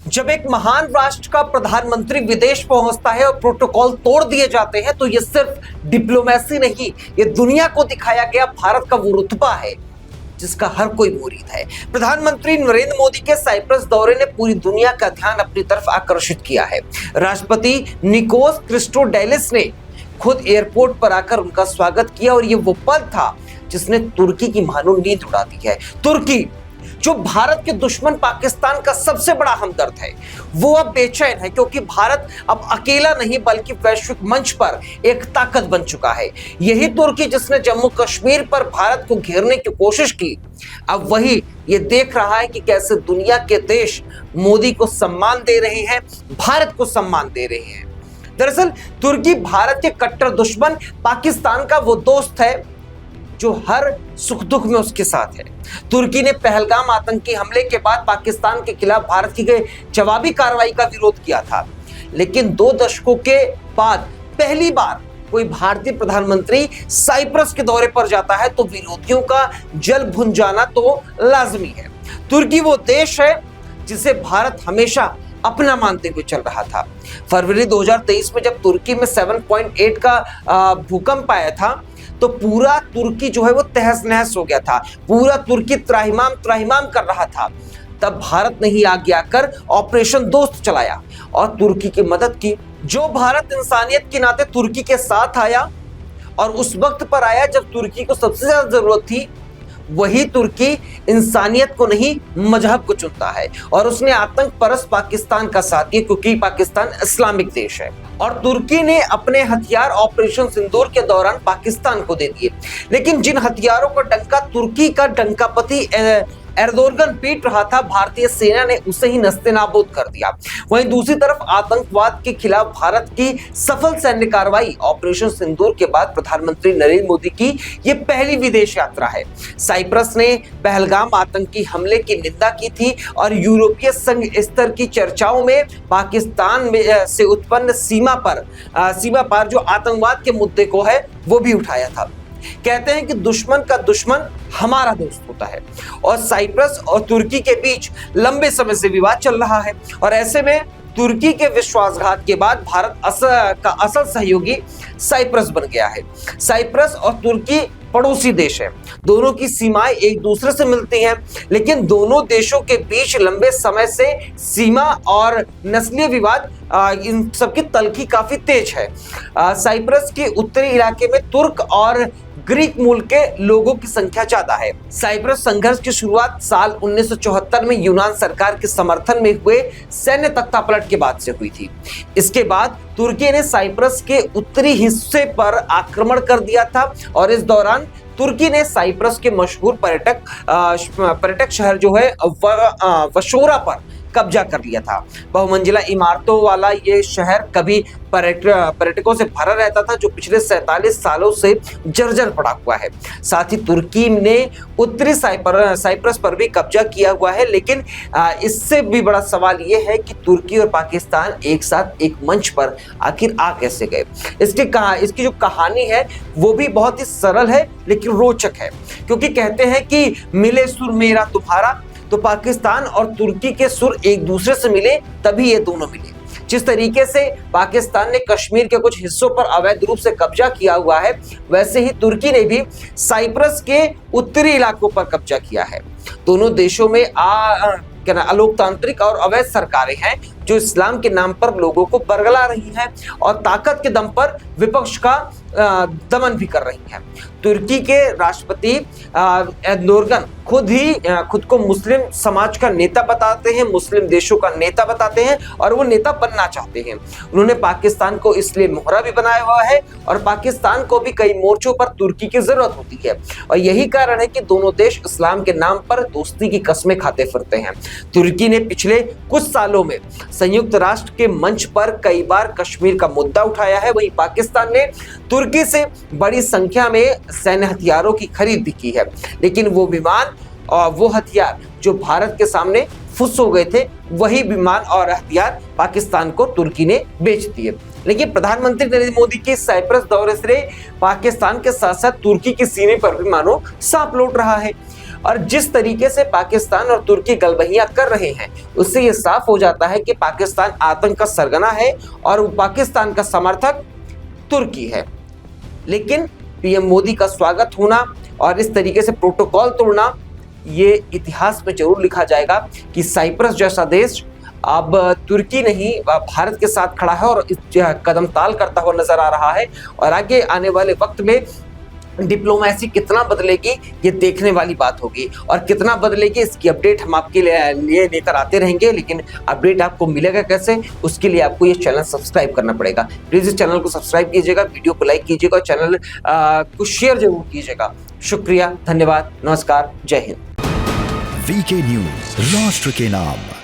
जब एक महान राष्ट्र का प्रधानमंत्री विदेश पहुंचता है और प्रोटोकॉल तोड़ दिए जाते हैं तो ये सिर्फ डिप्लोमेसी नहीं, ये दुनिया को दिखाया गया भारत का वो रुतबा है जिसका हर कोई मुरीद है। प्रधानमंत्री नरेंद्र मोदी के साइप्रस दौरे ने पूरी दुनिया का ध्यान अपनी तरफ आकर्षित किया है। राष्ट्रपति निकोस क्रिस्टोडेलिस ने खुद एयरपोर्ट पर आकर उनका स्वागत किया और ये वो पल था जिसने तुर्की की मानो नींद उड़ा दी है। तुर्की जो भारत के दुश्मन पाकिस्तान का सबसे बड़ा हमदर्द है, वो अब बेचैन है क्योंकि भारत अब अकेला नहीं बल्कि वैश्विक मंच पर एक ताकत बन चुका है। यही तुर्की जिसने जम्मू कश्मीर पर भारत को घेरने की कोशिश की, अब वही ये देख रहा है कि कैसे दुनिया के देश मोदी को सम्मान दे रहे हैं, भारत को सम्मान दे रहे हैं। दरअसल तुर्की भारत के कट्टर दुश्मन पाकिस्तान का वो दोस्त है जो हर सुख दुख में उसके साथ है। तुर्की ने पहलगाम आतंकी हमले के बाद पाकिस्तान के खिलाफ भारत की गई जवाबी कार्रवाई का विरोध किया था, लेकिन 2 दशकों के बाद पहली बार कोई भारतीय प्रधानमंत्री साइप्रस के दौरे पर जाता है तो विरोधियों का जल भुन जाना तो लाजमी है। तुर्की वो देश है जिसे भारत हमेशा अपना मानते हुए चल रहा था। फरवरी 2023 में जब तुर्की में 7.8 का भूकंप आया था तो पूरा तुर्की जो है वो तहस नहस हो गया था, पूरा तुर्की त्राहिमाम कर रहा था। तब भारत ने ही आगे आकर ऑपरेशन दोस्त चलाया और तुर्की की मदद की। जो भारत इंसानियत के नाते तुर्की के साथ आया और उस वक्त पर आया जब तुर्की को सबसे ज्यादा जरूरत थी, वही तुर्की इंसानियत को नहीं मजहब को चुनता है और उसने आतंक परस्त पाकिस्तान का साथ दिया क्योंकि पाकिस्तान इस्लामिक देश है। और तुर्की ने अपने हथियार ऑपरेशन सिंदूर के दौरान पाकिस्तान को दे दिए, लेकिन जिन हथियारों का डंका तुर्की का डंकापति एर्दोगन पीट रहा था, भारतीय सेना ने उसे ही नस्तेनाबूद कर दिया। वहीं दूसरी तरफ आतंकवाद के खिलाफ भारत की सफल सैन्य कार्रवाई ऑपरेशन सिंदूर के बाद प्रधानमंत्री नरेंद्र मोदी की ये पहली विदेश यात्रा है। साइप्रस ने पहलगाम आतंकी हमले की निंदा की थी और यूरोपीय संघ स्तर की चर्चाओं में पाकिस्तान में से उत्पन्न सीमा पार जो आतंकवाद के मुद्दे को है वो भी उठाया था। कहते हैं कि दुश्मन का दुश्मन हमारा दोस्त होता है और साइप्रस और तुर्की के बीच लंबे समय से विवाद चल रहा है और ऐसे में तुर्की के विश्वासघात के बाद भारत का असल सहयोगी साइप्रस बन गया है। साइप्रस और तुर्की पड़ोसी देश है, दोनों की सीमाएं एक दूसरे से मिलती हैं, लेकिन दोनों देशों के बीच लंबे समय से सीमा और नस्लीय विवाद इन सबकी तलखी काफी तेज है। साइप्रस के उत्तरी इलाके में तुर्क और ग्रीक मूल के लोगों की संख्या ज्यादा है। साइप्रस संघर्ष की शुरुआत साल 1974 में यूनान सरकार के समर्थन में हुए सैन्य तख्तापलट के बाद से हुई थी। इसके बाद तुर्की ने साइप्रस के उत्तरी हिस्से पर आक्रमण कर दिया था और इस दौरान तुर्की ने साइप्रस के मशहूर पर्यटक शहर जो है वशोरा पर कब्जा कर लिया था। बहुमंजिला इमारतों वाला ये शहर कभी पर्यटकों से भरा रहता था जो पिछले 47 सालों से जर्जर पड़ा हुआ है। साथ ही तुर्की ने उत्तरी साइप्रस पर भी कब्जा किया हुआ है, लेकिन इससे भी बड़ा सवाल ये है कि तुर्की और पाकिस्तान एक साथ एक मंच पर आखिर आ कैसे गए। इसकी जो कहानी है वो भी बहुत ही सरल है लेकिन रोचक है, क्योंकि कहते हैं कि मिले सुर मेरा तुम्हारा, तो पाकिस्तान और तुर्की के सुर एक दूसरे से मिले तभी ये दोनों मिले। जिस तरीके से पाकिस्तान ने कश्मीर के कुछ हिस्सों पर अवैध रूप से कब्जा किया हुआ है, वैसे ही तुर्की ने भी साइप्रस के उत्तरी इलाकों पर कब्जा किया है। दोनों देशों में अलोकतांत्रिक और अवैध सरकारें हैं जो इस्लाम के नाम पर लोगों को बरगला रही हैं और ताकत के दम पर विपक्ष का दमन भी कर रही हैं। तुर्की के राष्ट्रपति एर्दोगन खुद को मुस्लिम समाज का नेता बताते हैं, मुस्लिम देशों का नेता बताते हैं और वो नेता बनना चाहते हैं। उन्होंने पाकिस्तान को इसलिए मोहरा भी बनाया हुआ है और पाकिस्तान को भी कई मोर्चों पर तुर्की की जरूरत होती है और यही कारण है कि दोनों देश इस्लाम के नाम पर दोस्ती की कस्में खाते फिरते हैं। तुर्की ने पिछले कुछ सालों में संयुक्त राष्ट्र के मंच पर कई बार कश्मीर का मुद्दा उठाया है। वहीं पाकिस्तान ने तुर्की से बड़ी संख्या में सैन्य हथियारों की खरीद भी की है, लेकिन वो विमान और वो हथियार जो भारत के सामने फुस हो गए थे, वही विमान और हथियार पाकिस्तान को तुर्की ने बेच दिए। लेकिन प्रधानमंत्री नरेंद्र मोदी के साइप्रस दौरे से पाकिस्तान के साथ साथ तुर्की के सीने पर भी मानो सांप लौट रहा है। और जिस तरीके से पाकिस्तान और तुर्की गलबहियां कर रहे हैं, उससे यह साफ हो जाता है कि पाकिस्तान आतंक का सरगना है और पाकिस्तान का समर्थक तुर्की है। लेकिन पीएम मोदी का स्वागत होना और इस तरीके से प्रोटोकॉल तोड़ना, ये इतिहास में जरूर लिखा जाएगा कि साइप्रस जैसा देश अब तुर्की नहीं भारत के साथ खड़ा है और कदम ताल करता हुआ नजर आ रहा है। और आगे आने वाले वक्त में डिप्लोमेसी कितना बदलेगी, ये देखने वाली बात होगी। और कितना बदलेगी, इसकी अपडेट हम आपके लिए लेकर आते रहेंगे। लेकिन अपडेट आपको मिलेगा कैसे, उसके लिए आपको ये चैनल सब्सक्राइब करना पड़ेगा। प्लीज इस चैनल को सब्सक्राइब कीजिएगा, वीडियो को लाइक कीजिएगा और चैनल को शेयर जरूर कीजिएगा। शुक्रिया, धन्यवाद, नमस्कार, जय हिंद। वीके न्यूज, राष्ट्र के नाम।